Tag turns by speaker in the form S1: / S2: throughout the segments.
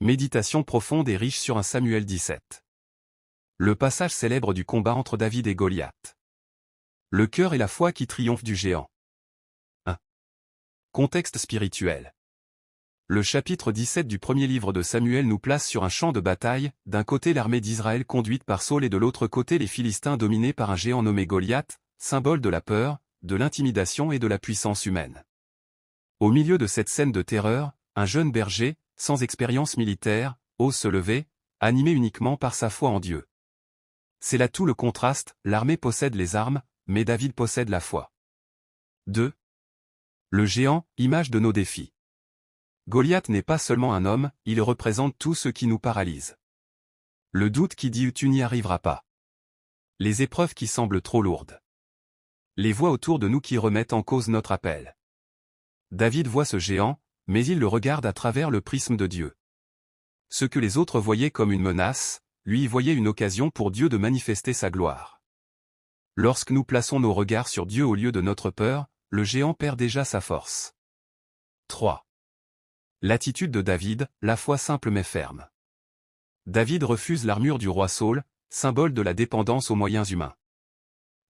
S1: Méditation profonde et riche sur 1 Samuel 17. Le passage célèbre du combat entre David et Goliath. Le cœur et la foi qui triomphent du géant. 1. Contexte spirituel. Le chapitre 17 du premier livre de Samuel nous place sur un champ de bataille, d'un côté l'armée d'Israël conduite par Saül et de l'autre côté les Philistins dominés par un géant nommé Goliath, symbole de la peur, de l'intimidation et de la puissance humaine. Au milieu de cette scène de terreur, un jeune berger, sans expérience militaire, ose se lever, animé uniquement par sa foi en Dieu. C'est là tout le contraste, l'armée possède les armes, mais David possède la foi. 2. Le géant, image de nos défis. Goliath n'est pas seulement un homme, il représente tout ce qui nous paralyse. Le doute qui dit « tu n'y arriveras pas ». Les épreuves qui semblent trop lourdes. Les voix autour de nous qui remettent en cause notre appel. David voit ce géant, mais il le regarde à travers le prisme de Dieu. Ce que les autres voyaient comme une menace, lui voyait une occasion pour Dieu de manifester sa gloire. Lorsque nous plaçons nos regards sur Dieu au lieu de notre peur, le géant perd déjà sa force. 3. L'attitude de David, la foi simple mais ferme. David refuse l'armure du roi Saül, symbole de la dépendance aux moyens humains.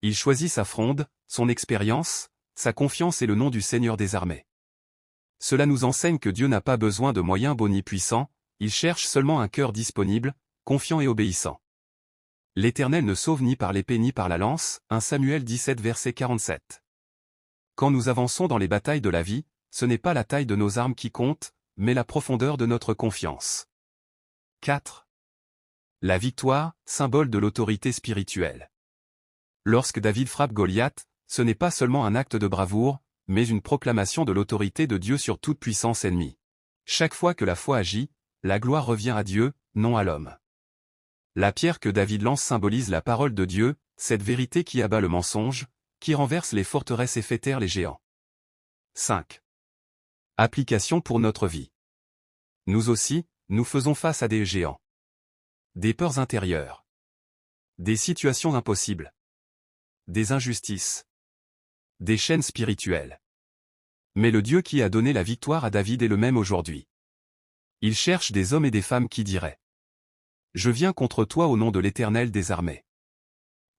S1: Il choisit sa fronde, son expérience, sa confiance et le nom du Seigneur des armées. Cela nous enseigne que Dieu n'a pas besoin de moyens beaux ni puissants, il cherche seulement un cœur disponible, confiant et obéissant. L'Éternel ne sauve ni par l'épée ni par la lance, 1 Samuel 17 verset 47. Quand nous avançons dans les batailles de la vie, ce n'est pas la taille de nos armes qui compte, mais la profondeur de notre confiance. 4. La victoire, symbole de l'autorité spirituelle. Lorsque David frappe Goliath, ce n'est pas seulement un acte de bravoure, mais une proclamation de l'autorité de Dieu sur toute puissance ennemie. Chaque fois que la foi agit, la gloire revient à Dieu, non à l'homme. La pierre que David lance symbolise la parole de Dieu, cette vérité qui abat le mensonge, qui renverse les forteresses et fait taire les géants. 5. Application pour notre vie. Nous aussi, nous faisons face à des géants. Des peurs intérieures. Des situations impossibles. Des injustices. Des chaînes spirituelles. Mais le Dieu qui a donné la victoire à David est le même aujourd'hui. Il cherche des hommes et des femmes qui diraient « Je viens contre toi au nom de l'Éternel des armées ».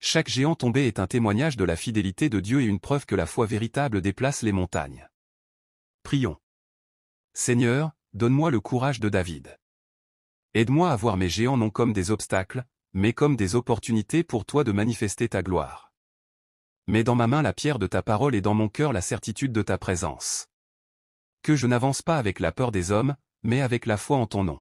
S1: Chaque géant tombé est un témoignage de la fidélité de Dieu et une preuve que la foi véritable déplace les montagnes. Prions. Seigneur, donne-moi le courage de David. Aide-moi à voir mes géants non comme des obstacles, mais comme des opportunités pour toi de manifester ta gloire. Mets dans ma main la pierre de ta parole et dans mon cœur la certitude de ta présence. Que je n'avance pas avec la peur des hommes, mais avec la foi en ton nom.